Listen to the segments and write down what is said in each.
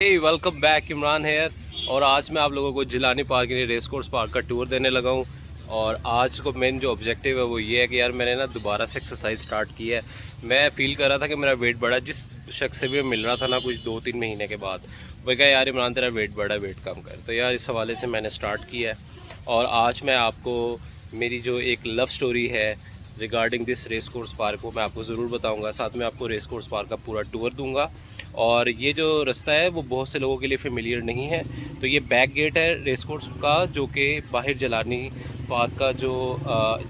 Hey welcome back, Imran here. और आज मैं आप लोगों को जिलानी पार्क यानी रेस कोर्स पार्क का टूर देने लगा हूँ। और आज को मेन जो ऑब्जेक्टिव है वो ये है कि यार मैंने ना दोबारा से एक्सरसाइज स्टार्ट की है। मैं फ़ील कर रहा था कि मेरा वेट बढ़ा, जिस शख्स से भी मिल रहा था ना कुछ 2-3 महीने के बाद, वो कहा यार इमरान तेरा वेट बढ़ा, वेट कम कर। तो यार इस हवाले से मैंने स्टार्ट किया है। और आज मैं आपको मेरी जो एक लव स्टोरी है regarding this race course park वो मैं आपको ज़रूर बताऊंगा। साथ में आपको रेस कोर्स पार्क का पूरा टूर दूंगा। और ये जो रास्ता है वो बहुत से लोगों के लिए फेमिलियर नहीं है। तो ये बैक गेट है रेस कोर्स का, जो कि बाहर जलानी पार्क का जो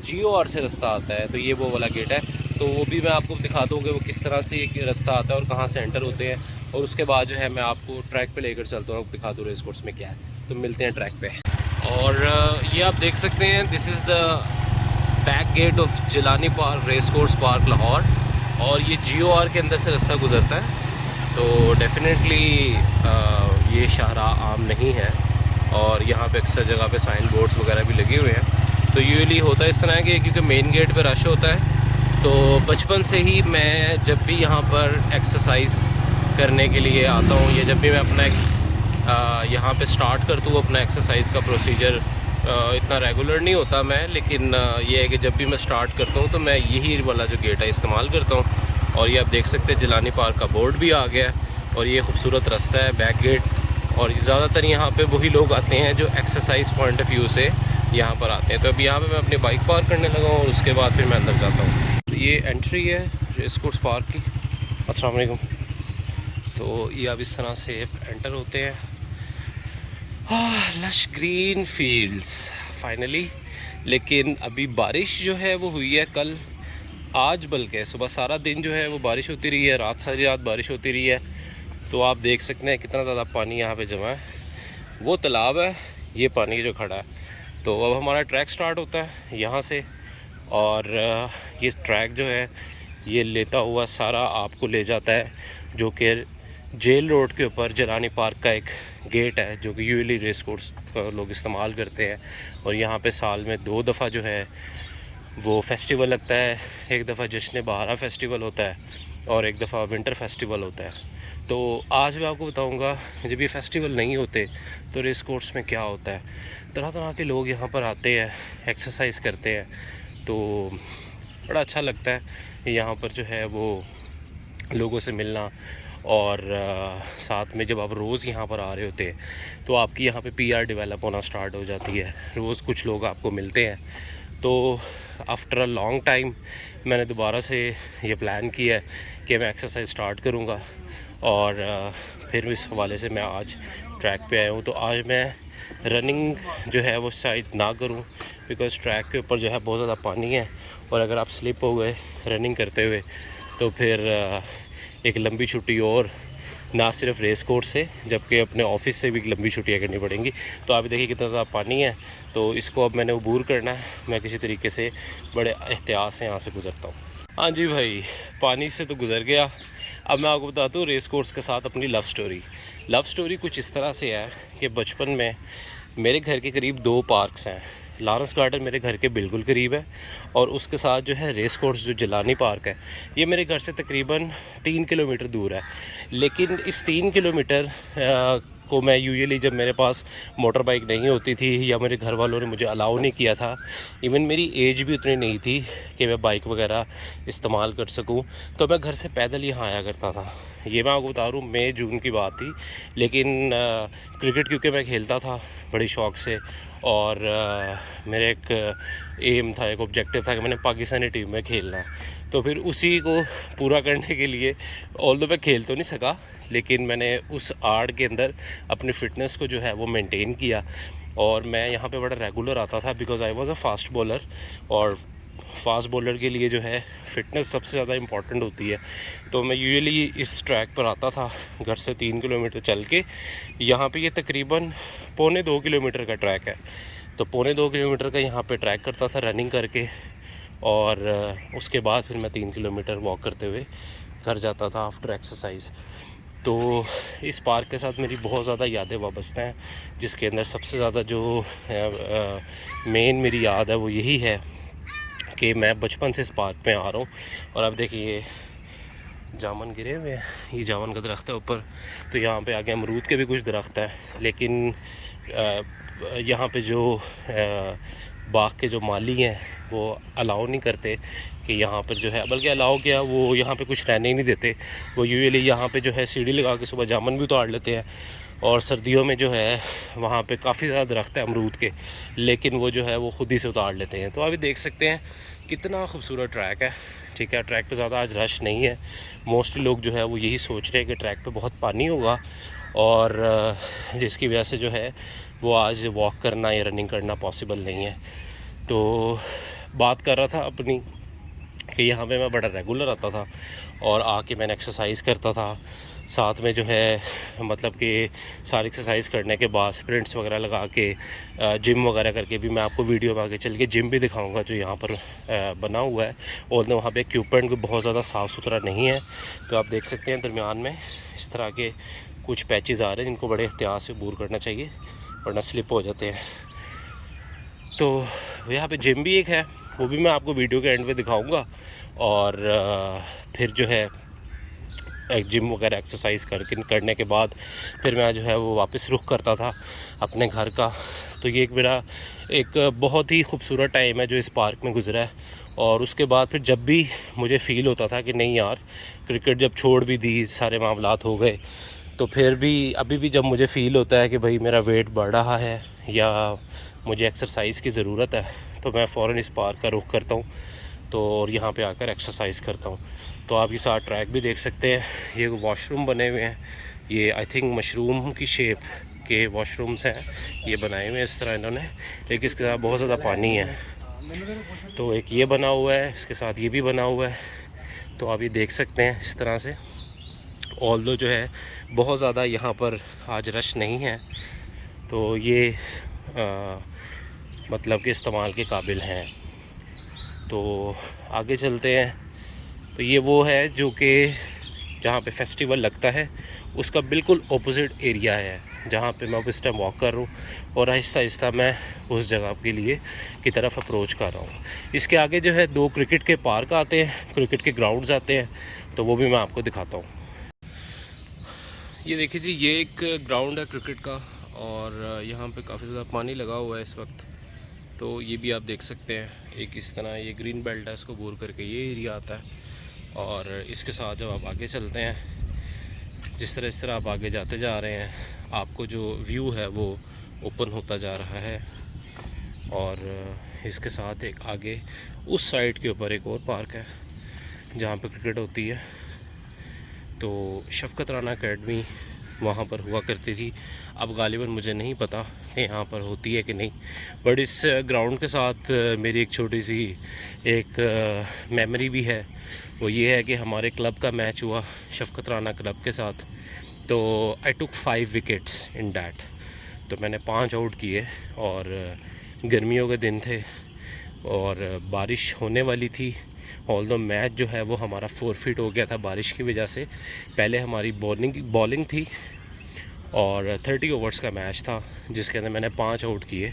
GOR से रास्ता आता है, तो ये वो वाला गेट है। तो वो भी मैं आपको दिखा दूँ कि वो किस तरह से एक रास्ता आता है और कहाँ से एंटर होते हैं। और उसके बाद जो है मैं आपको ट्रैक पे लेकर चलता हूँ, दिखा दूँ रेस कोर्स में क्या है। तो मिलते हैं ट्रैक पे। और ये आप देख सकते हैं, this is the back gate of Jilani park race course park Lahore. और ये GOR के अंदर से रास्ता गुजरता है। तो डेफिनेटली ये शाहराह आम नहीं है। और यहाँ पे अक्सर जगह पे साइन बोर्ड्स वगैरह भी लगे हुए हैं। तो यूजुअली होता है इस तरह के, क्योंकि मेन गेट पे रश होता है। तो बचपन से ही मैं जब भी यहाँ पर एक्सरसाइज करने के लिए आता हूँ, या जब भी मैं अपना यहाँ पे स्टार्ट करता हूँ अपना एक्सरसाइज का प्रोसीजर, इतना रेगुलर नहीं होता मैं, लेकिन ये है कि जब भी मैं स्टार्ट करता हूँ तो मैं यही वाला जो गेट है इस्तेमाल करता हूँ। और ये आप देख सकते हैं जिलानी पार्क का बोर्ड भी आ गया है। और ये खूबसूरत रास्ता है बैक गेट। और ज़्यादातर यहाँ पे वही लोग आते हैं जो एक्सरसाइज पॉइंट ऑफ व्यू से यहाँ पर आते हैं। तो अभी यहाँ पे मैं अपनी बाइक पार्क करने लगा हूँ और उसके बाद फिर मैं अंदर जाता हूँ। तो ये एंट्री है रेस कोर्स पार्क की। अस्सलाम वालेकुम। तो ये अब इस तरह से एंटर होते हैं। Lush green fields finally. लेकिन अभी बारिश जो है वो हुई है कल, आज, बल्कि सुबह सारा दिन जो है वो बारिश होती रही है, रात सारी रात बारिश होती रही है। तो आप देख सकते हैं कितना ज़्यादा पानी यहाँ पे जमा है। वो तालाब है, ये पानी जो खड़ा है। तो अब हमारा ट्रैक स्टार्ट होता है यहाँ से। और ये ट्रैक जो है ये लेता हुआ सारा आपको ले जाता है, जो कि जेल रोड के ऊपर जिलानी पार्क का एक गेट है, जो कि यूजुअली रेस कोर्स लोग इस्तेमाल करते हैं। और यहाँ पे साल में 2 दफ़ा जो है वो फेस्टिवल लगता है। एक दफ़ा जश्न बहारा फेस्टिवल होता है और एक दफ़ा विंटर फेस्टिवल होता है। तो आज मैं आपको बताऊंगा जब ये फेस्टिवल नहीं होते तो रेस कोर्स में क्या होता है। तरह तरह के लोग यहाँ पर आते हैं, एक्सरसाइज करते हैं। तो बड़ा अच्छा लगता है यहाँ पर जो है वो लोगों से मिलना। और साथ में जब आप रोज़ यहाँ पर आ रहे होते हैं तो आपकी यहाँ पे PR डेवलप होना स्टार्ट हो जाती है। रोज़ कुछ लोग आपको मिलते हैं। तो आफ्टर अ लॉन्ग टाइम मैंने दोबारा से ये प्लान किया है कि मैं एक्सरसाइज स्टार्ट करूँगा। और फिर इस हवाले से मैं आज ट्रैक पे आया हूँ। तो आज मैं रनिंग जो है वो शायद ना करूँ, बिकॉज़ ट्रैक के ऊपर जो है बहुत ज़्यादा पानी है। और अगर आप स्लिप हो गए रनिंग करते हुए तो फिर एक लंबी छुट्टी, और ना सिर्फ रेस कोर्स से जबकि अपने ऑफिस से भी लंबी छुट्टियाँ करनी पड़ेंगी। तो आप देखिए कितना ज़्यादा पानी है। तो इसको अब मैंने अबूर करना है। मैं किसी तरीके से बड़े एहतियात से यहाँ से गुज़रता हूँ। हाँ जी भाई, पानी से तो गुज़र गया। अब मैं आपको बताता हूँ रेस कोर्स के साथ अपनी लव स्टोरी कुछ इस तरह से है कि बचपन में मेरे घर के करीब 2 पार्क्स हैं। लॉरेंस गार्डन मेरे घर के बिल्कुल करीब है, और उसके साथ जो है रेस कोर्स जो जिलानी पार्क है, ये मेरे घर से तकरीबन 3 किलोमीटर दूर है। लेकिन इस 3 किलोमीटर को मैं यूजुअली, जब मेरे पास मोटर बाइक नहीं होती थी या मेरे घर वालों ने मुझे अलाउ नहीं किया था, इवन मेरी एज भी उतनी नहीं थी कि मैं बाइक वगैरह इस्तेमाल कर सकूं, तो मैं घर से पैदल यहाँ आया करता था। ये मैं आपको बता रहा हूँ, मई जून की बात थी। लेकिन क्रिकेट क्योंकि मैं खेलता था बड़ी शौक़ से, और मेरा एक एम था, एक ऑब्जेक्टिव था कि मैंने पाकिस्तानी टीम में खेलना है। तो फिर उसी को पूरा करने के लिए, ऑल्दो मैं खेल तो नहीं सका, लेकिन मैंने उस आड़ के अंदर अपनी फ़िटनेस को जो है वो मेंटेन किया। और मैं यहाँ पे बड़ा रेगुलर आता था, because I was a fast bowler. और फास्ट बॉलर के लिए जो है फ़िटनेस सबसे ज़्यादा इम्पॉर्टेंट होती है। तो मैं यूजुअली इस ट्रैक पर आता था घर से 3 किलोमीटर चल के। यहाँ पे ये तकरीबन 1.25 किलोमीटर का ट्रैक है। तो 1.25 किलोमीटर का यहाँ पे ट्रैक करता था रनिंग करके। और उसके बाद फिर मैं 3 किलोमीटर वॉक करते हुए घर जाता था आफ्टर एक्सरसाइज। तो इस पार्क के साथ मेरी बहुत ज़्यादा यादें वाबस्ता हैं, जिसके अंदर सबसे ज़्यादा जो मेन मेरी याद है वो यही है कि मैं बचपन से इस पार्क में आ रहा हूँ। और अब देखिए जामुन गिरे हुए हैं, ये जामुन का दरख्त है ऊपर। तो यहाँ पे आगे अमरूद के भी कुछ दरख्त हैं, लेकिन यहाँ पे जो बाग के जो माली हैं वो अलाउ नहीं करते कि यहाँ पर जो है, बल्कि अलाउ किया वो यहाँ पे कुछ रहने ही नहीं देते। वो यूजुअली यहाँ पे जो है सीढ़ी लगा के सुबह जामुन भी उतार लेते हैं, और सर्दियों में जो है वहाँ पे काफ़ी ज़्यादा दरख्त है अमरूद के, लेकिन वो जो है वो ख़ुद ही से उतार लेते हैं। तो अभी देख सकते हैं कितना खूबसूरत ट्रैक है। ठीक है, ट्रैक पे ज़्यादा आज रश नहीं है। मोस्टली लोग जो है वो यही सोच रहे हैं कि ट्रैक पे बहुत पानी होगा, और जिसकी वजह से जो है वो आज वॉक करना या रनिंग करना पॉसिबल नहीं है। तो बात कर रहा था अपनी कि यहाँ पे मैं बड़ा रेगुलर आता था और आके मैंने एक्सरसाइज करता था। साथ में जो है मतलब कि सारी एक्सरसाइज करने के बाद स्प्रिंट्स वगैरह लगा के जिम वगैरह करके भी मैं आपको वीडियो में आगे चल के जिम भी दिखाऊंगा जो यहाँ पर बना हुआ है। और वहाँ पे इक्विपमेंट भी बहुत ज़्यादा साफ़ सुथरा नहीं है। तो आप देख सकते हैं दरमियान में इस तरह के कुछ पैचेस आ रहे हैं जिनको बड़े एहतियात से दूर करना चाहिए वरना स्लिप हो जाते हैं। तो यहाँ पे जिम भी एक है, वो भी मैं आपको वीडियो के एंड पे दिखाऊंगा। और फिर जो है जिम वगैरह एक्सरसाइज करने के बाद फिर मैं जो है वो वापस रुख करता था अपने घर का। तो ये मेरा एक बहुत ही खूबसूरत टाइम है जो इस पार्क में गुजरा है। और उसके बाद फिर जब भी मुझे फ़ील होता था कि नहीं यार, क्रिकेट जब छोड़ भी दी, सारे मामलात हो गए, तो फिर भी अभी भी जब मुझे फ़ील होता है कि भाई मेरा वेट बढ़ रहा है या मुझे एक्सरसाइज़ की ज़रूरत है, तो मैं फ़ौरन इस पार्क का रुख करता हूँ तो और यहाँ पे आकर एक्सरसाइज करता हूँ। तो आप ये सारा ट्रैक भी देख सकते हैं। ये वॉशरूम बने हुए हैं, ये आई थिंक मशरूम की शेप के वॉशरूम्स हैं ये बनाए हुए हैं इस तरह इन्होंने, लेकिन इसके साथ बहुत ज़्यादा पानी है। तो एक ये बना हुआ है, इसके साथ ये भी बना हुआ है। तो आप ये देख सकते हैं इस तरह से। ऑल्दो जो है बहुत ज़्यादा यहाँ पर आज रश नहीं है, तो ये मतलब कि इस्तेमाल के काबिल हैं। तो आगे चलते हैं। तो ये वो है जो कि जहाँ पे फेस्टिवल लगता है उसका बिल्कुल ऑपोजिट एरिया है जहाँ पे मैं इस टाइम वॉक कर रहा हूँ, और आहिस्ता आहिस्ता मैं उस जगह के लिए की तरफ अप्रोच कर रहा हूँ। इसके आगे जो है 2 क्रिकेट के पार्क आते हैं, क्रिकेट के ग्राउंड्स आते हैं, तो वो भी मैं आपको दिखाता हूँ। ये देखिए जी, ये एक ग्राउंड है क्रिकेट का, और यहाँ पे काफ़ी ज़्यादा पानी लगा हुआ है इस वक्त। तो ये भी आप देख सकते हैं, एक इस तरह ये ग्रीन बेल्ट है, इसको बोर करके ये एरिया आता है। और इसके साथ जब आप आगे चलते हैं, जिस तरह आप आगे जाते जा रहे हैं, आपको जो व्यू है वो ओपन होता जा रहा है। और इसके साथ एक आगे उस साइड के ऊपर एक और पार्क है जहाँ पे क्रिकेट होती है। तो शफ़क़त राना अकेडमी वहाँ पर हुआ करती थी, अब गालिबन मुझे नहीं पता कि यहाँ पर होती है कि नहीं। बट इस ग्राउंड के साथ मेरी एक छोटी सी एक मेमोरी भी है। वो ये है कि हमारे क्लब का मैच हुआ शफ़क़त राना क्लब के साथ, तो आई टुक 5 विकेट्स इन डैट। तो मैंने 5 आउट किए, और गर्मियों के दिन थे और बारिश होने वाली थी। ऑल्दो मैच जो है वो हमारा फॉरफिट हो गया था बारिश की वजह से। पहले हमारी बॉलिंग थी और 30 ओवर्स का मैच था जिसके अंदर मैंने 5 आउट किए,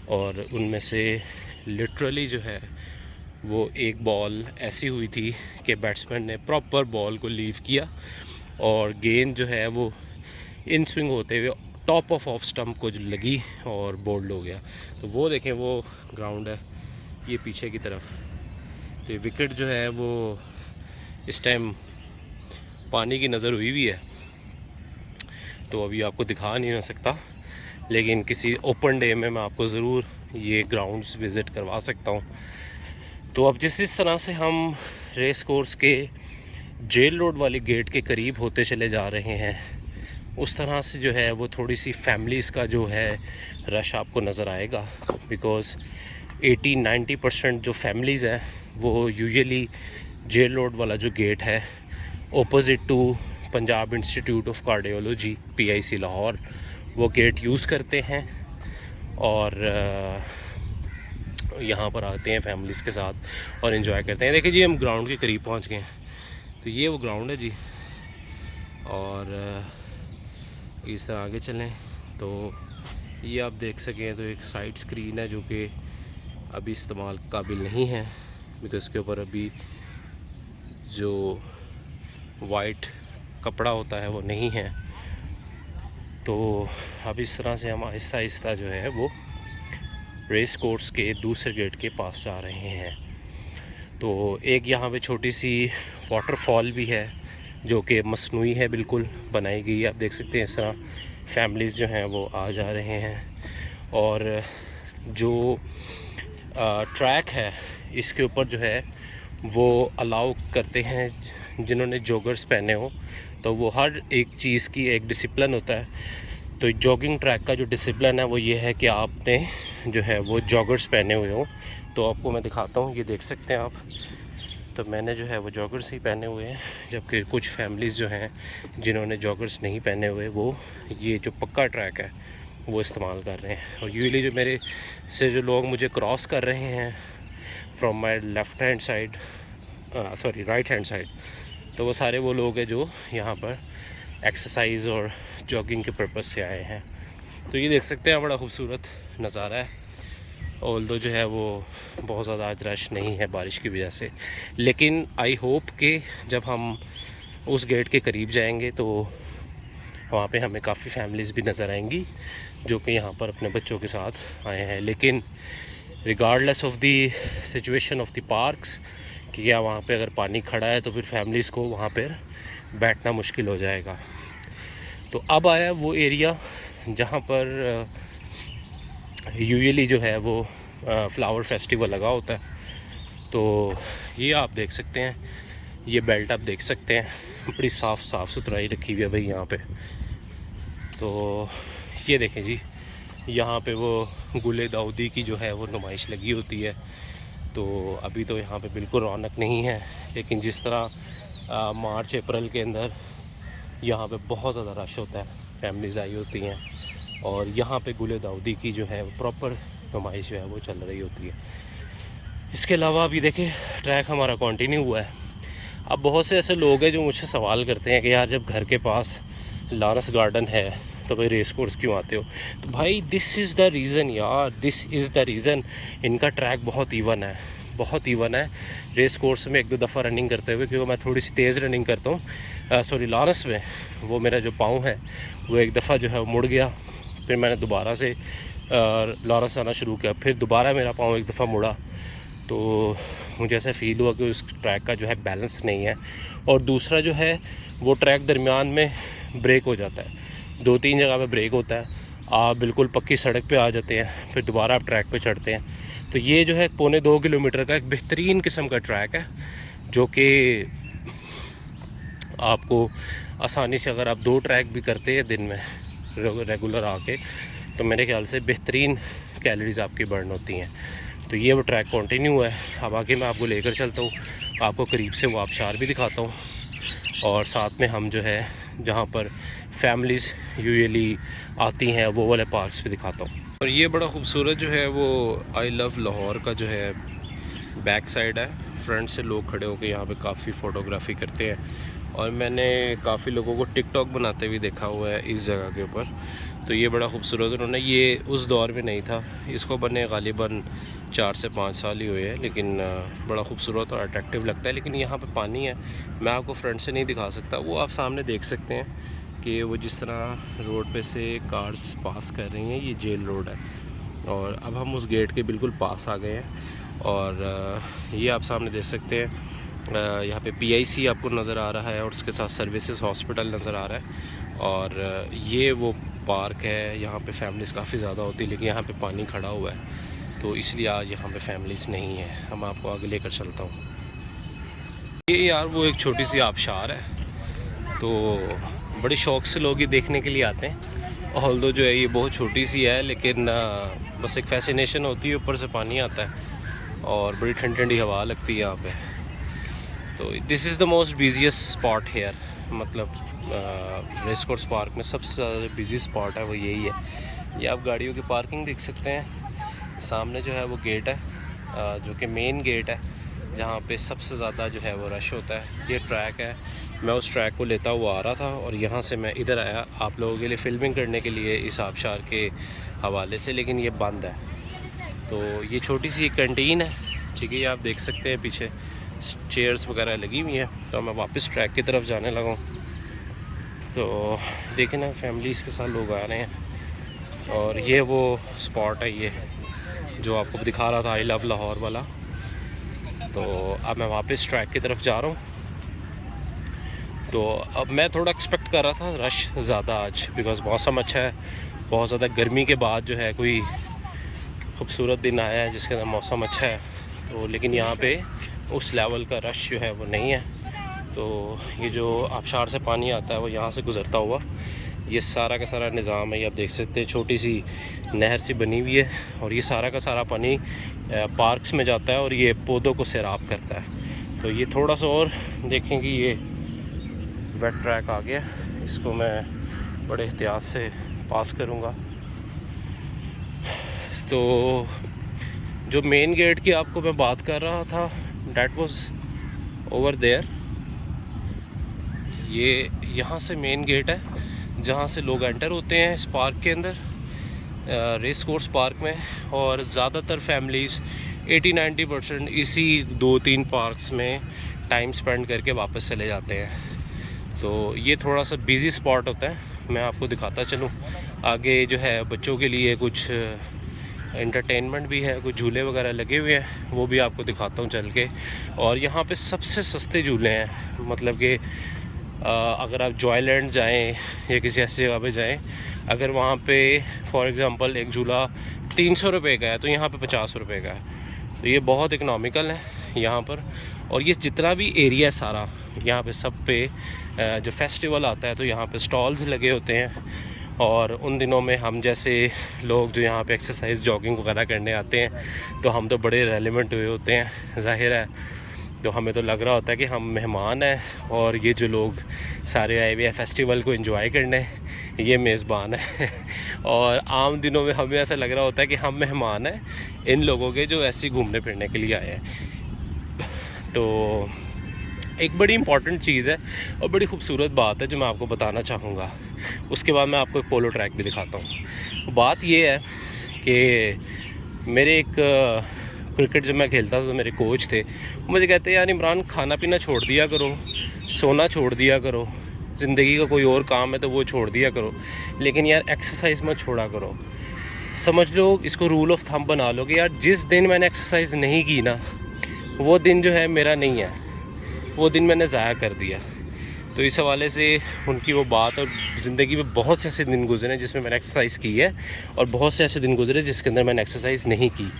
और उनमें से लिटरली जो है वो एक बॉल ऐसी हुई थी कि बैट्समैन ने प्रॉपर बॉल को लीव किया और गेंद जो है वो इन स्विंग होते हुए टॉप ऑफ स्टंप को जो लगी और बोल्ड हो गया। तो वो देखें, वो ग्राउंड है ये पीछे की तरफ। तो विकेट जो है वो इस टाइम पानी की नज़र हुई हुई है, तो अभी आपको दिखा नहीं हो सकता, लेकिन किसी ओपन डे में मैं आपको ज़रूर ये ग्राउंड्स विज़िट करवा सकता हूँ। तो अब जिस तरह से हम रेस कोर्स के जेल रोड वाले गेट के करीब होते चले जा रहे हैं, उस तरह से जो है वो थोड़ी सी फैमिलीज़ का जो है रश आपको नज़र आएगा। बिकॉज़ 80-90% जो फैमिलीज़ हैं वो यूजुअली जेल रोड वाला जो गेट है opposite to Punjab institute of cardiology PIC Lahore, वो गेट यूज़ करते हैं और यहाँ पर आते हैं फैमिलीज़ के साथ और इन्जॉय करते हैं। देखिए जी, हम ग्राउंड के करीब पहुँच गए हैं। तो ये वो ग्राउंड है जी, और इस तरह आगे चलें तो ये आप देख सकें तो एक साइड स्क्रीन है जो कि अभी इस्तेमाल काबिल नहीं है, बिकॉज़ इसके ऊपर अभी जो वाइट कपड़ा होता है वो नहीं है। तो अब इस तरह से हम आहिस्ता आहिस्ता जो है वो रेस कोर्स के दूसरे गेट के पास जा रहे हैं। तो एक यहाँ पे छोटी सी वाटरफॉल भी है जो कि मसनूई है, बिल्कुल बनाई गई है। आप देख सकते हैं इस तरह फैमिलीज़ जो हैं वो आ जा रहे हैं। और जो ट्रैक है इसके ऊपर जो है वो अलाउ करते हैं जिन्होंने जॉगर्स पहने हो, तो वो हर एक चीज़ की एक डिसिप्लिन होता है। तो जॉगिंग ट्रैक का जो डिसिप्लिन है वो ये है कि आपने जो है वो जॉगर्स पहने हुए हो। तो आपको मैं दिखाता हूँ, ये देख सकते हैं आप। तो मैंने जो है वो जॉगर्स ही पहने हुए हैं, जबकि कुछ फैमिलीज़ जो हैं जिन्होंने जॉगर्स नहीं पहने हुए वो ये जो पक्का ट्रैक है वो इस्तेमाल कर रहे हैं। और यूजुअली जो मेरे से जो लोग मुझे क्रॉस कर रहे हैं from my left hand side, sorry right hand side, तो वो सारे वो लोग हैं जो यहाँ पर एक्सरसाइज और जॉगिंग के पर्पज़ से आए हैं। तो ये देख सकते हैं बड़ा खूबसूरत नज़ारा है। ऑल्दो जो है वो बहुत ज़्यादा आज रश नहीं है बारिश की वजह से, लेकिन आई होप कि जब हम उस गेट के करीब जाएंगे तो वहाँ पे हमें काफ़ी फैमिलीज़ भी नज़र आएंगी जो कि यहाँ पर अपने बच्चों के साथ आए हैं। लेकिन regardless of the situation of the parks, कि क्या वहाँ पे अगर पानी खड़ा है तो फिर फैमिलीज़ को वहाँ पर बैठना मुश्किल हो जाएगा। तो अब आया वो एरिया जहाँ पर यूजुअली जो है वो फ्लावर फेस्टिवल लगा होता है। तो ये आप देख सकते हैं, ये बेल्ट आप देख सकते हैं, बड़ी साफ़ सुथराई रखी हुई है भाई यहाँ पे। तो ये देखें जी, यहाँ पे वो गुले दाऊदी की जो है वो नुमाइश लगी होती है। तो अभी तो यहाँ पे बिल्कुल रौनक नहीं है, लेकिन जिस तरह मार्च अप्रैल के अंदर यहाँ पे बहुत ज़्यादा रश होता है, फैमिलीज़ आई होती हैं और यहाँ पे गुले दाऊदी की जो है प्रॉपर नुमाइश जो है वो चल रही होती है। इसके अलावा अभी देखें ट्रैक हमारा कंटिन्यू हुआ है। अब बहुत से ऐसे लोग हैं जो मुझसे सवाल करते हैं कि यार जब घर के पास लॉरेंस गार्डन है तो भाई रेस कोर्स क्यों आते हो। तो भाई दिस इज़ द रीज़न यार, दिस इज़ द रीज़न। इनका ट्रैक बहुत ईवन है, बहुत ईवन है। रेस कोर्स में एक दो दफ़ा रनिंग करते हुए, क्योंकि मैं थोड़ी सी तेज़ रनिंग करता हूँ, सॉरी लॉरेंस में, वो मेरा जो पाँव है वो एक दफ़ा जो है वो मुड़ गया। फिर मैंने दोबारा से लॉरेंस आना शुरू किया, फिर दोबारा मेरा पाँव एक दफ़ा मुड़ा। तो मुझे ऐसा फ़ील हुआ कि उस ट्रैक का जो है बैलेंस नहीं है। और दूसरा जो है वो ट्रैक दरमियान में ब्रेक हो जाता है, 2-3 जगह पे ब्रेक होता है। आप बिल्कुल पक्की सड़क पे आ जाते हैं, फिर दोबारा आप ट्रैक पे चढ़ते हैं। तो ये जो है 1.25 किलोमीटर का एक बेहतरीन किस्म का ट्रैक है, जो कि आपको आसानी से, अगर आप 2 ट्रैक भी करते हैं दिन में रेगुलर आके, तो मेरे ख्याल से बेहतरीन कैलोरीज़ आपकी बर्न होती हैं। तो ये वो ट्रैक कंटिन्यू है। अब आगे मैं आपको लेकर चलता हूँ, आपको करीब से वो आबशार भी दिखाता हूँ, और साथ में हम जो है जहाँ पर फैमिलीज़ यूजुअली आती हैं वो वाले पार्क्स भी दिखाता हूँ। और ये बड़ा खूबसूरत जो है वो आई लव लाहौर का जो है बैक साइड है। फ्रंट से लोग खड़े होकर यहाँ पे काफ़ी फ़ोटोग्राफ़ी करते हैं, और मैंने काफ़ी लोगों को टिकटॉक बनाते हुए देखा हुआ है इस जगह के ऊपर। तो ये बड़ा खूबसूरत, उन्होंने ये उस दौर में नहीं था, इसको बने गालिबन 4 से 5 साल ही हुए हैं, लेकिन बड़ा खूबसूरत और अट्रैक्टिव लगता है। लेकिन यहाँ पे पानी है, मैं आपको फ्रंट से नहीं दिखा सकता। वो आप सामने देख सकते हैं कि वो जिस तरह रोड पे से कार्स पास कर रही हैं, ये जेल रोड है। और अब हम उस गेट के बिल्कुल पास आ गए हैं, और ये आप सामने देख सकते हैं, यहाँ पे PIC आपको नज़र आ रहा है, और उसके साथ सर्विसेज हॉस्पिटल नज़र आ रहा है। और ये वो पार्क है, यहाँ पे फैमिलीज़ काफ़ी ज़्यादा होती है, लेकिन यहाँ पे पानी खड़ा हुआ है, तो इसलिए आज यहाँ पे फैमिलीज़ नहीं है। हम आपको आगे लेकर चलता हूँ। ये यार वो एक छोटी सी आबशार है, तो बड़े शौक़ से लोग ये देखने के लिए आते हैं। ऑल्दो जो है ये बहुत छोटी सी है, लेकिन बस एक फैसिनेशन होती है, ऊपर से पानी आता है और बड़ी ठंडी ठंडी हवा लगती है यहाँ पे। तो this is the most busiest spot here, मतलब रेस कोर्स पार्क में सबसे ज़्यादा बिजी स्पॉट है वो यही है। ये आप गाड़ियों की पार्किंग देख सकते हैं। सामने जो है वो गेट है, जो कि मेन गेट है, जहाँ पे सबसे ज़्यादा जो है वो रश होता है। ये ट्रैक है, मैं उस ट्रैक को लेता हुआ आ रहा था, और यहाँ से मैं इधर आया आप लोगों के लिए फ़िल्मिंग करने के लिए इस आबशार के हवाले से, लेकिन ये बंद है। तो ये छोटी सी कैंटीन है, ठीक है, ये आप देख सकते हैं पीछे चेयर्स वगैरह लगी हुई हैं। तो मैं वापस ट्रैक की तरफ जाने लगा हूँ। तो देखें ना, फैमिलीज़ के साथ लोग आ रहे हैं। और ये वो स्पॉट है, ये जो आपको दिखा रहा था आई लव लाहौर वाला। तो अब मैं वापस ट्रैक की तरफ जा रहा हूँ। तो अब मैं थोड़ा एक्सपेक्ट कर रहा था रश ज़्यादा आज, बिकॉज़ मौसम अच्छा है। बहुत ज़्यादा गर्मी के बाद जो है कोई खूबसूरत दिन आया है जिसके अंदर मौसम अच्छा है। तो लेकिन यहाँ पे उस लेवल का रश जो है वो नहीं है। तो ये जो आबशार से पानी आता है वो यहाँ से गुज़रता हुआ ये सारा का सारा निज़ाम है, ये आप देख सकते हैं। छोटी सी नहर सी बनी हुई है और ये सारा का सारा पानी पार्क्स में जाता है और ये पौधों को सैराब करता है। तो ये थोड़ा सा और देखें कि ये वेट ट्रैक आ गया, इसको मैं बड़े एहतियात से पास करूँगा। तो जो मेन गेट की आपको मैं बात कर रहा था, डैट वाज ओवर देयर। ये यहाँ से मेन गेट है जहाँ से लोग एंटर होते हैं इस पार्क के अंदर, रेस कोर्स पार्क में। और ज़्यादातर फैमिलीज़ 80-90% इसी 2-3 पार्क्स में टाइम स्पेंड करके वापस चले जाते हैं। तो ये थोड़ा सा बिज़ी स्पॉट होता है। मैं आपको दिखाता चलूँ आगे जो है बच्चों के लिए कुछ एंटरटेनमेंट भी है, कुछ झूले वगैरह लगे हुए हैं, वो भी आपको दिखाता हूँ चल के। और यहाँ पे सबसे सस्ते झूले हैं, मतलब कि अगर आप जॉयलैंड जाएं या किसी ऐसी जगह पे जाएं, अगर वहाँ पे फॉर एग्ज़ाम्पल एक झूला 300 रुपये का है तो यहाँ पे 50 रुपये का है। तो ये बहुत इकनॉमिकल है यहाँ पर। और ये जितना भी एरिया है सारा, यहाँ पे सब पे जो फेस्टिवल आता है तो यहाँ पे स्टॉल्स लगे होते हैं। और उन दिनों में हम जैसे लोग जो यहाँ पे एक्सरसाइज जॉगिंग वगैरह करने आते हैं तो हम तो बड़े रेलेवेंट हुए होते हैं, ज़ाहिर है। तो हमें तो लग रहा होता है कि हम मेहमान हैं और ये जो लोग सारे आए हुए हैं फेस्टिवल को एंजॉय करने, ये मेज़बान है। और आम दिनों में हमें ऐसा लग रहा होता है कि हम मेहमान हैं इन लोगों के जो ऐसे घूमने फिरने के लिए आए हैं। तो एक बड़ी इम्पॉर्टेंट चीज़ है और बड़ी खूबसूरत बात है जो मैं आपको बताना चाहूँगा। उसके बाद मैं आपको एक पोलो ट्रैक भी दिखाता हूँ। बात ये है कि मेरे एक क्रिकेट जब मैं खेलता था तो मेरे कोच थे, मुझे कहते यार इमरान, खाना पीना छोड़ दिया करो, सोना छोड़ दिया करो, ज़िंदगी का कोई और काम है तो वो छोड़ दिया करो, लेकिन यार एक्सरसाइज मत छोड़ा करो। समझ लो, इसको रूल ऑफ थंब बना लो कि यार जिस दिन मैंने एक्सरसाइज नहीं की ना, वो दिन जो है मेरा नहीं है, वो दिन मैंने ज़ाया कर दिया। तो इस हवाले से उनकी वो बात, और ज़िंदगी में बहुत से ऐसे दिन गुजरे जिसमें मैंने एक्सरसाइज की है और बहुत से ऐसे दिन गुजरे जिसके अंदर मैंने एक्सरसाइज नहीं की।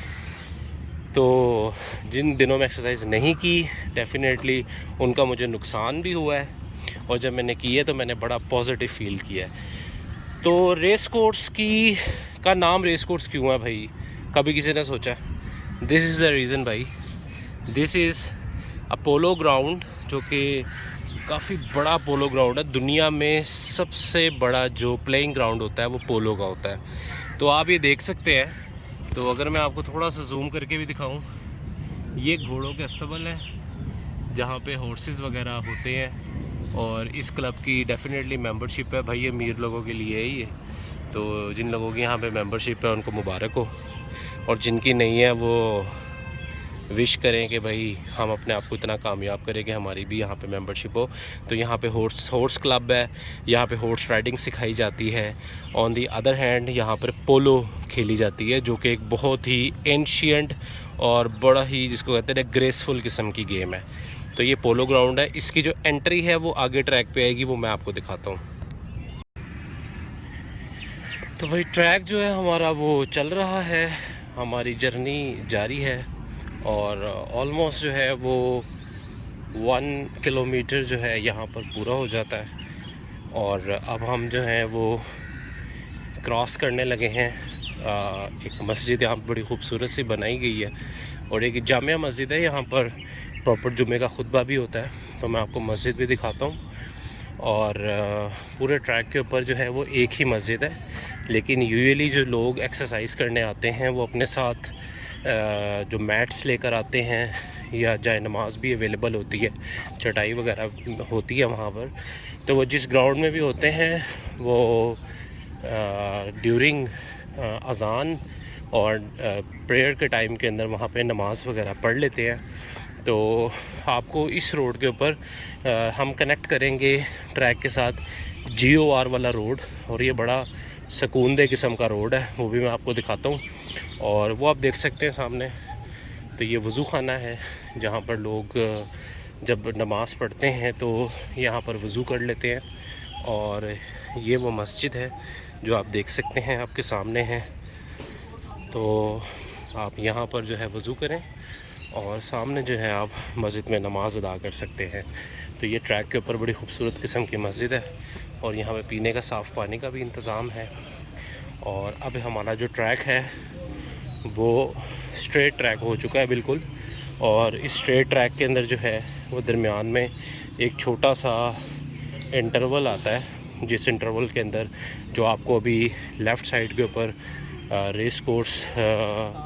तो जिन दिनों में एक्सरसाइज नहीं की डेफ़िनेटली उनका मुझे नुकसान भी हुआ है, और जब मैंने की है तो मैंने बड़ा पॉजिटिव फील किया है। तो रेस कोर्स का नाम रेस कोर्स क्यों है भाई, कभी किसी ने सोचा? दिस इज़ द रीज़न भाई। This is a polo ground, जो कि काफ़ी बड़ा पोलो ग्राउंड है। दुनिया में सबसे बड़ा जो प्लेइंग ग्राउंड होता है वो पोलो का होता है। तो आप ये देख सकते हैं। तो अगर मैं आपको थोड़ा सा जूम करके भी दिखाऊं, ये घोड़ों के अस्तबल है जहाँ पे हॉर्सेस वगैरह होते हैं। और इस क्लब की डेफ़िनेटली मेंबरशिप है भाई, ये अमीर लोगों के लिए है ये। तो जिन लोगों की यहाँ पे मेंबरशिप है उनको मुबारक हो, और जिनकी नहीं है वो विश करें कि भाई हम अपने आप को इतना कामयाब करें कि हमारी भी यहाँ पे मेंबरशिप हो। तो यहाँ पे हॉर्स क्लब है, यहाँ पे हॉर्स राइडिंग सिखाई जाती है। ऑन दी अदर हैंड यहाँ पर पोलो खेली जाती है, जो कि एक बहुत ही एंशियंट और बड़ा ही, जिसको कहते हैं, ग्रेसफुल किस्म की गेम है। तो ये पोलो ग्राउंड है। इसकी जो एंट्री है वो आगे ट्रैक पे आएगी, वो मैं आपको दिखाता हूँ। तो भाई ट्रैक जो है हमारा वो चल रहा है, हमारी जर्नी जारी है। और ऑलमोस्ट जो है वो 1 किलोमीटर जो है यहाँ पर पूरा हो जाता है। और अब हम जो हैं वो क्रॉस करने लगे हैं। एक मस्जिद यहाँ बड़ी खूबसूरत सी बनाई गई है, और एक जामिया मस्जिद है, यहाँ पर प्रॉपर जुमे का खुतबा भी होता है। तो मैं आपको मस्जिद भी दिखाता हूँ। और पूरे ट्रैक के ऊपर जो है वो एक ही मस्जिद है, लेकिन यूजुअली जो लोग एक्सरसाइज करने आते हैं वो अपने साथ जो मैट्स लेकर आते हैं, या जाए नमाज भी अवेलेबल होती है, चटाई वगैरह होती है वहाँ पर। तो वो जिस ग्राउंड में भी होते हैं वो ड्यूरिंग अज़ान और प्रेयर के टाइम के अंदर वहाँ पे नमाज वगैरह पढ़ लेते हैं। तो आपको इस रोड के ऊपर हम कनेक्ट करेंगे ट्रैक के साथ GOR वाला रोड, और ये बड़ा सुकूनदेह किस्म का रोड है, वो भी मैं आपको दिखाता हूँ। और वो आप देख सकते हैं सामने, तो ये वज़ू खाना है जहाँ पर लोग जब नमाज़ पढ़ते हैं तो यहाँ पर वज़ू कर लेते हैं। और ये वो मस्जिद है जो आप देख सकते हैं आपके सामने है। तो आप यहाँ पर जो है वज़ू करें और सामने जो है आप मस्जिद में नमाज़ अदा कर सकते हैं। तो ये ट्रैक के ऊपर बड़ी खूबसूरत किस्म की मस्जिद है और यहाँ पे पीने का साफ़ पानी का भी इंतज़ाम है। और अब हमारा जो ट्रैक है वो स्ट्रेट ट्रैक हो चुका है बिल्कुल, और इस स्ट्रेट ट्रैक के अंदर जो है वो दरमियान में एक छोटा सा इंटरवल आता है, जिस इंटरवल के अंदर जो आपको अभी लेफ़्ट साइड के ऊपर रेस कोर्स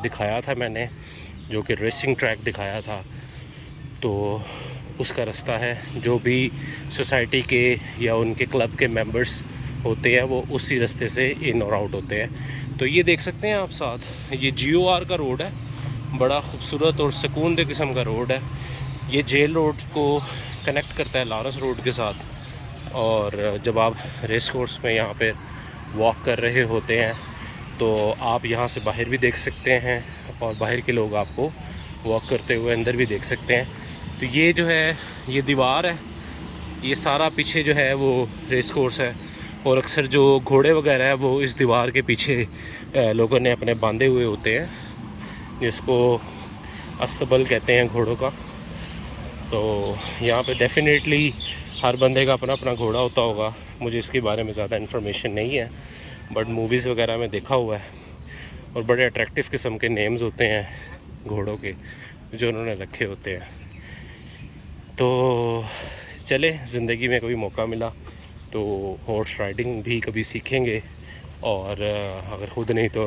दिखाया था मैंने, जो कि रेसिंग ट्रैक दिखाया था, तो उसका रास्ता है। जो भी सोसाइटी के या उनके क्लब के मेंबर्स होते हैं वो उसी रास्ते से इन और आउट होते हैं। तो ये देख सकते हैं आप साथ, ये GOR का रोड है, बड़ा खूबसूरत और सुकूनदेह किस्म का रोड है। ये जेल रोड को कनेक्ट करता है लॉरेंस रोड के साथ। और जब आप रेस कोर्स में यहाँ पे वॉक कर रहे होते हैं तो आप यहाँ से बाहर भी देख सकते हैं और बाहर के लोग आपको वॉक करते हुए अंदर भी देख सकते हैं। तो ये जो है ये दीवार है, ये सारा पीछे जो है वो रेस कोर्स है, और अक्सर जो घोड़े वगैरह है वो इस दीवार के पीछे लोगों ने अपने बांधे हुए होते हैं, जिसको अस्तबल कहते हैं घोड़ों का। तो यहाँ पे डेफिनेटली हर बंदे का अपना अपना घोड़ा होता होगा, मुझे इसके बारे में ज़्यादा इन्फॉर्मेशन नहीं है, बट मूवीज़ वगैरह में देखा हुआ है। और बड़े अट्रैक्टिव किस्म के नेम्स होते हैं घोड़ों के जो उन्होंने रखे होते हैं। तो चले, ज़िंदगी में कभी मौका मिला तो हॉर्स राइडिंग भी कभी सीखेंगे, और अगर ख़ुद नहीं तो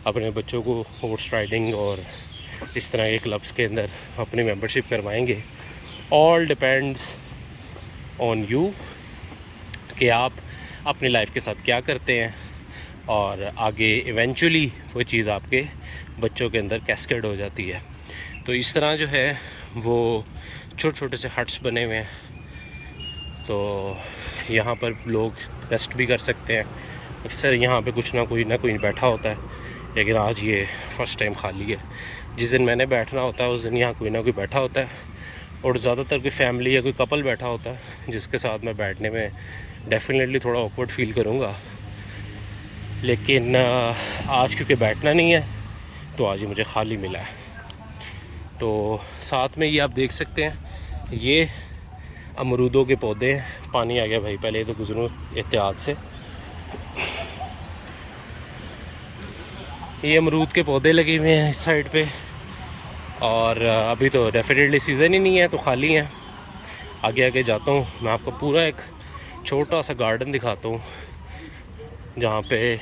अपने बच्चों को हॉर्स राइडिंग और इस तरह के क्लब्स के अंदर अपनी मेंबरशिप करवाएंगे। ऑल डिपेंड्स ऑन यू कि आप अपनी लाइफ के साथ क्या करते हैं, और आगे इवेंचुअली वो चीज़ आपके बच्चों के अंदर कैस्केड हो जाती है। तो इस तरह जो है वो छोटे छोटे से हट्स बने हुए हैं, तो यहाँ पर लोग रेस्ट भी कर सकते हैं। अक्सर यहाँ पे कुछ ना कोई बैठा होता है, लेकिन आज ये फ़र्स्ट टाइम खाली है। जिस दिन मैंने बैठना होता है उस दिन यहाँ कोई ना कोई बैठा होता है, और ज़्यादातर कोई फैमिली या कोई कपल बैठा होता है, जिसके साथ मैं बैठने में डेफिनेटली थोड़ा ऑकवर्ड फील करूँगा। लेकिन आज क्योंकि बैठना नहीं है तो आज ही मुझे खाली मिला है। तो साथ में ये आप देख सकते हैं ये अमरूदों के पौधे हैं। पानी आ गया भाई, पहले तो गुजरूँ एहतियात से। ये अमरूद के पौधे लगे हुए हैं इस साइड पे, और अभी तो डेफिनेटली सीज़न ही नहीं है तो खाली हैं। आगे आगे जाता हूँ, मैं आपको पूरा एक छोटा सा गार्डन दिखाता हूँ जहाँ पे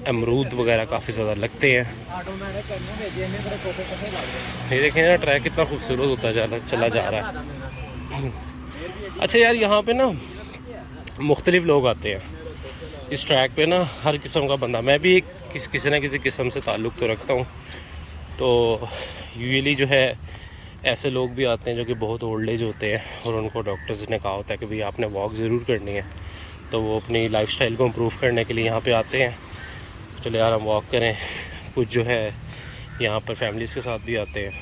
अमरूद वगैरह काफ़ी ज़्यादा लगते हैं। ये देखें ना, ट्रैक कितना खूबसूरत होता चला जा रहा है। अच्छा यार, यहाँ पे ना मुख्तलिफ़ लोग आते हैं इस ट्रैक पे ना, हर किस्म का बंदा। मैं भी किसी न किसी किस्म से ताल्लुक़ तो रखता हूँ। तो यूजुअली जो है ऐसे लोग भी आते हैं जो कि बहुत ओल्ड एज होते हैं, और उनको डॉक्टर्स ने कहा होता है कि भाई आपने वॉक ज़रूर करनी है, तो वो अपनी लाइफस्टाइल को इम्प्रूव करने के लिए यहाँ पे आते हैं। चलो यार हम वॉक करें। कुछ जो है यहाँ पर फैमिलीज़ के साथ भी आते हैं,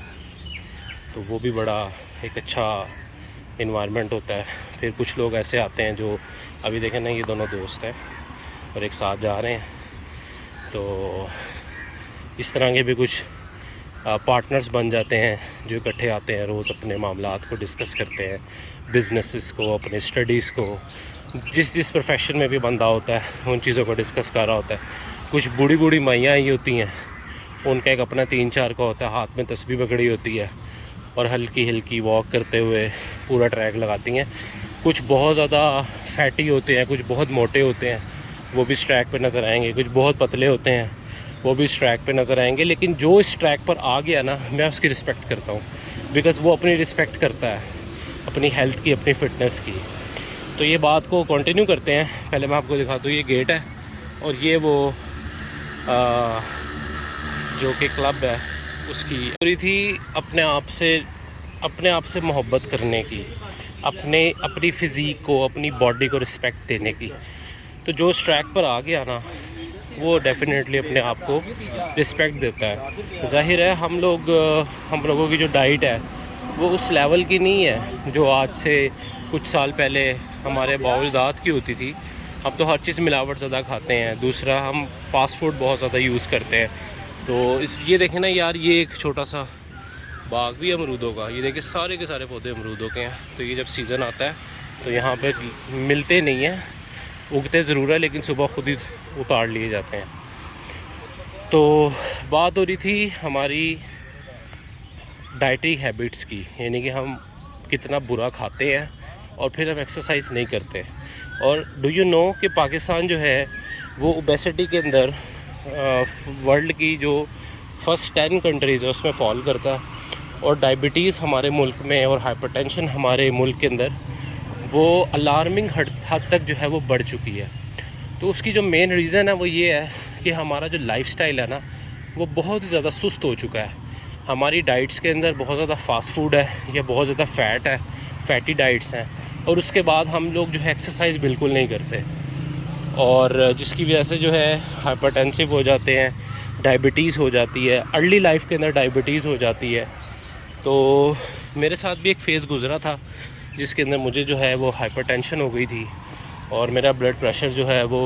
तो वो भी बड़ा एक अच्छा इन्वायरमेंट होता है। फिर कुछ लोग ऐसे आते हैं जो अभी देखें ना, ये दोनों दोस्त हैं और एक साथ जा रहे हैं। तो इस तरह के भी कुछ पार्टनर्स बन जाते हैं जो इकट्ठे आते हैं, रोज़ अपने मामलात को डिस्कस करते हैं, बिज़नेसेस को, अपने स्टडीज़ को, जिस प्रोफेशन में भी बंदा होता है उन चीज़ों को डिस्कस कर रहा होता है। कुछ बूढ़ी बूढ़ी माइयाँ ही होती हैं, उनका एक अपना 3-4 का होता है, हाथ में तस्बीह पकड़ी होती है और हल्की हल्की वॉक करते हुए पूरा ट्रैक लगाती हैं। कुछ बहुत ज़्यादा फैटी होते हैं, कुछ बहुत मोटे होते हैं, वो भी इस ट्रैक पर नज़र आएंगे। कुछ बहुत पतले होते हैं, वो भी इस ट्रैक पे नज़र आएंगे। लेकिन जो इस ट्रैक पर आ गया ना, मैं उसकी रिस्पेक्ट करता हूँ, बिकॉज़ वो अपनी रिस्पेक्ट करता है, अपनी हेल्थ की, अपनी फ़िटनेस की। तो ये बात को कंटिन्यू करते हैं। पहले मैं आपको दिखाता हूँ, ये गेट है और ये वो जो कि क्लब है उसकी पूरी थी अपने आप से मोहब्बत करने की, अपनी फ़िज़ीक को, अपनी बॉडी को रिस्पेक्ट देने की। तो जो उस ट्रैक पर आ गया ना, वो डेफ़िनेटली अपने आप को रिस्पेक्ट देता है। ज़ाहिर है हम लोगों की जो डाइट है वो उस लेवल की नहीं है जो आज से कुछ साल पहले हमारे बाउलदाद की होती थी। अब तो हर चीज़ मिलावट ज़्यादा खाते हैं। दूसरा, हम फ़ास्ट फूड बहुत ज़्यादा यूज़ करते हैं। तो ये देखें ना यार, ये एक छोटा सा बाग भी है अमरूदों का। ये देखिए सारे के सारे पौधे अमरूदों के हैं। तो ये जब सीज़न आता है तो यहाँ पे मिलते नहीं हैं, उगते ज़रूर है लेकिन सुबह खुद ही उतार लिए जाते हैं। तो बात हो रही थी हमारी डाइटरी हैबिट्स की, यानी कि हम कितना बुरा खाते हैं और फिर हम एक्सरसाइज नहीं करते। और डू यू नो कि पाकिस्तान जो है वो ओबेसिटी के अंदर वर्ल्ड की जो फर्स्ट 10 कंट्रीज़ है उसमें फॉल करता है। और डायबिटीज़ हमारे मुल्क में और हाइपरटेंशन हमारे मुल्क के अंदर वो अलार्मिंग हद तक जो है वो बढ़ चुकी है। तो उसकी जो मेन रीज़न है वो ये है कि हमारा जो लाइफ़स्टाइल है ना, वो बहुत ज़्यादा सुस्त हो चुका है। हमारी डाइट्स के अंदर बहुत ज़्यादा फ़ास्ट फूड है या बहुत ज़्यादा फ़ैट है, फ़ैटी डाइट्स हैं। और उसके बाद हम लोग जो है एक्सरसाइज बिल्कुल नहीं करते, और जिसकी वजह से जो है हाइपरटेंसिव हो जाते हैं, डायबिटीज़ हो जाती है, अर्ली लाइफ के अंदर डायबिटीज़ हो जाती है। तो मेरे साथ भी एक फ़ेज़ गुज़रा था जिसके अंदर मुझे जो है वो हाइपरटेंशन हो गई थी और मेरा ब्लड प्रेशर जो है वो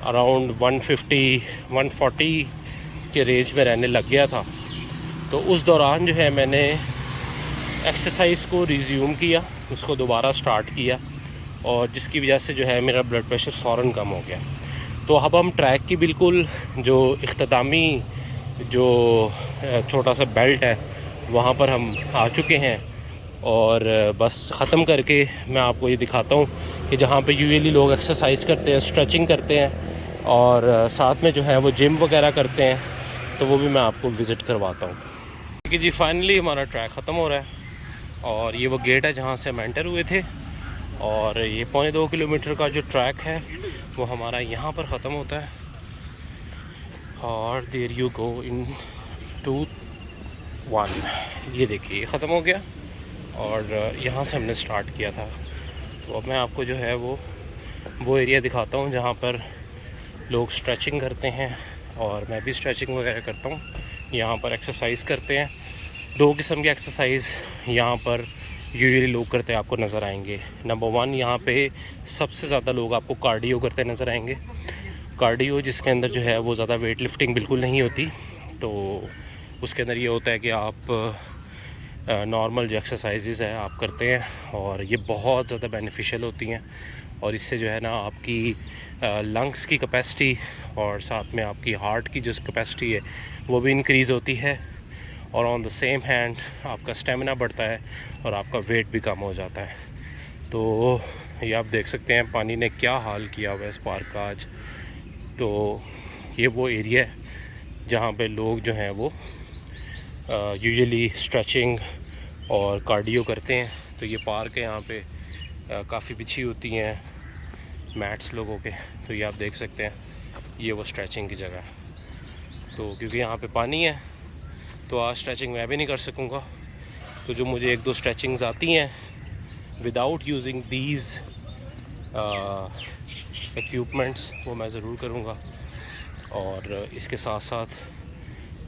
अराउंड 150-140 के रेंज में रहने लग गया था। तो उस दौरान जो है मैंने एक्सरसाइज को रिज्यूम किया, उसको दोबारा स्टार्ट किया, और जिसकी वजह से जो है मेरा ब्लड प्रेशर फ़ौरन कम हो गया। तो अब हम ट्रैक की बिल्कुल जो इख्तितामी जो छोटा सा बेल्ट है वहाँ पर हम आ चुके हैं, और बस ख़त्म करके मैं आपको ये दिखाता हूँ कि जहाँ पे यूजुअली लोग एक्सरसाइज करते हैं, स्ट्रेचिंग करते हैं और साथ में जो है वो जिम वगैरह करते हैं, तो वो भी मैं आपको विज़िट करवाता हूँ। ठीक है जी, फाइनली हमारा ट्रैक ख़त्म हो रहा है और ये वो गेट है जहाँ से हम एंटर हुए थे, और ये 1.25 किलोमीटर का जो ट्रैक है वो हमारा यहाँ पर ख़त्म होता है। और देयर यू गो इन 2-1, ये देखिए ख़त्म हो गया, और यहाँ से हमने स्टार्ट किया था। तो अब मैं आपको जो है वो एरिया दिखाता हूँ जहाँ पर लोग स्ट्रेचिंग करते हैं, और मैं भी स्ट्रेचिंग वगैरह करता हूँ। यहाँ पर एक्सरसाइज करते हैं, 2 किस्म की एक्सरसाइज यहाँ पर यूजुअली लोग करते हैं आपको नज़र आएंगे। नंबर 1, यहाँ पे सबसे ज़्यादा लोग आपको कार्डियो करते नज़र आएंगे। कार्डियो जिसके अंदर जो है वो ज़्यादा वेट लिफ्टिंग बिल्कुल नहीं होती। तो उसके अंदर ये होता है कि आप नॉर्मल जो एक्सरसाइजेज़ है आप करते हैं, और ये बहुत ज़्यादा बेनिफिशियल होती हैं। और इससे जो है ना आपकी लंग्स की कैपेसिटी और साथ में आपकी हार्ट की जो कैपेसिटी है वो भी इंक्रीज़ होती है, और ऑन द सेम हैंड आपका स्टेमिना बढ़ता है और आपका वेट भी कम हो जाता है। तो ये आप देख सकते हैं पानी ने क्या हाल किया हुआ है इस पार्क का आज। तो ये वो एरिया है जहाँ पे लोग जो हैं वो यूजुअली स्ट्रेचिंग और कार्डियो करते हैं। तो ये पार्क है, यहाँ पे काफ़ी बिछी होती हैं मैट्स लोगों के। तो ये आप देख सकते हैं ये वो स्ट्रेचिंग की जगह है। तो क्योंकि यहाँ पे पानी है तो आज स्ट्रेचिंग मैं भी नहीं कर सकूँगा, तो जो मुझे 1-2 स्ट्रेचिंग्स आती हैं विदाउट यूजिंग दीज इक्विपमेंट्स वो मैं ज़रूर करूँगा। और इसके साथ साथ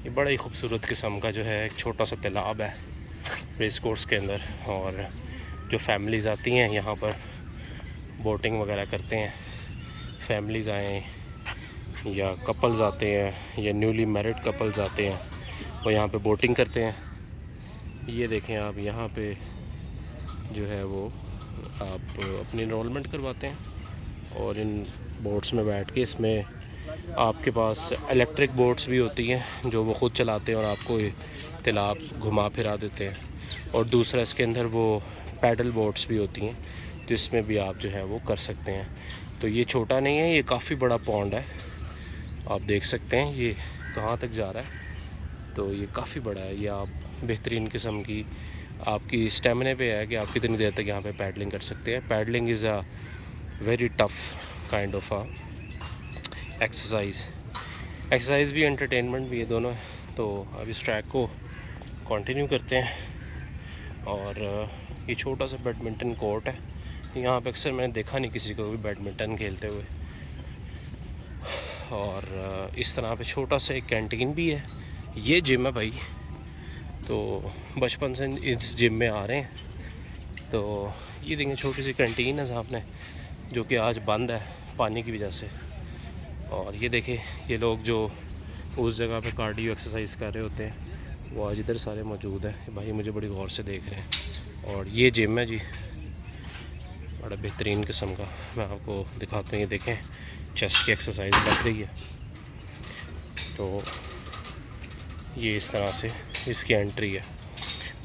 ये बड़ा ही खूबसूरत किस्म का जो है एक छोटा सा तालाब है रेस कोर्स के अंदर, और जो फैमिलीज़ आती हैं यहाँ पर बोटिंग वगैरह करते हैं, फैमिलीज़ आएँ या कपल्स आते हैं या न्यूली मैरिड कपल्स आते हैं, वो यहाँ पे बोटिंग करते हैं। ये देखें आप, यहाँ पे जो है वो आप अपनी इनरोलमेंट करवाते हैं और इन बोट्स में बैठ के, इसमें आपके पास इलेक्ट्रिक बोट्स भी होती हैं जो वो ख़ुद चलाते हैं और आपको तालाब घुमा फिरा देते हैं, और दूसरा इसके अंदर वो पैडल बोट्स भी होती हैं जिसमें भी आप जो है वो कर सकते हैं। तो ये छोटा नहीं है, ये काफ़ी बड़ा पॉन्ड है, आप देख सकते हैं ये कहाँ तक जा रहा है। तो ये काफ़ी बड़ा है, ये आप बेहतरीन किस्म की आपकी स्टेमिना पे है कि आप कितनी देर तक यहाँ पे पैडलिंग कर सकते हैं। Paddling is a very tough kind of a exercise भी एंटरटेनमेंट भी है, दोनों है। तो अब इस ट्रैक को कंटिन्यू करते हैं। और ये छोटा सा बैडमिंटन कोर्ट है, यहाँ पे अक्सर मैंने देखा नहीं किसी को भी बैडमिंटन खेलते हुए। और इस तरह पे छोटा सा एक कैंटीन भी है। ये जिम है भाई, तो बचपन से इस जिम में आ रहे हैं। तो ये देखें छोटी सी कैंटीन है सामने, जो कि आज बंद है पानी की वजह से। और ये देखें ये लोग जो उस जगह पे कार्डियो एक्सरसाइज कर रहे होते हैं वो आज इधर सारे मौजूद हैं। भाई मुझे बड़ी गौर से देख रहे हैं। और ये जिम है जी, बड़ा बेहतरीन किस्म का। मैं आपको दिखाता हूँ, ये देखें चेस्ट की एक्सरसाइज लग रही है। तो ये इस तरह से इसकी एंट्री है।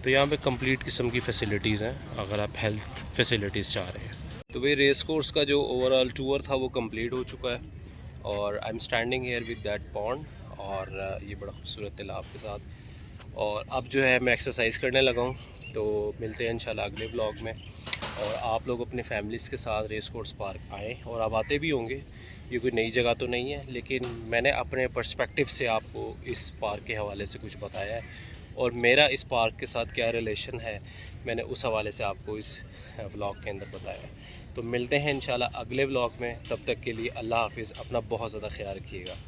तो यहाँ पे कंप्लीट किस्म की फ़ैसिलिटीज़ हैं अगर आप हेल्थ फैसिलिटीज़ चाह रहे हैं। तो भाई रेस कोर्स का जो ओवरऑल टूर था वो कंप्लीट हो चुका है। और I am standing here with that pond, और ये बड़ा खूबसूरत तालाब के साथ। और अब जो है मैं एक्सरसाइज करने लगा हूँ। तो मिलते हैं इंशाल्लाह अगले ब्लॉग में। और आप लोग अपने फैमिलीज़ के साथ रेस कोर्स पार्क आएँ, और आप आते भी होंगे। ये कोई नई जगह तो नहीं है, लेकिन मैंने अपने पर्सपेक्टिव से आपको इस पार्क के हवाले से कुछ बताया है। और मेरा इस पार्क के साथ क्या रिलेशन है, मैंने उस हवाले से आपको इस व्लॉग के अंदर बताया है। तो मिलते हैं इंशाल्लाह अगले व्लॉग में। तब तक के लिए अल्लाह हाफ़िज़, अपना बहुत ज़्यादा ख्याल रखिएगा।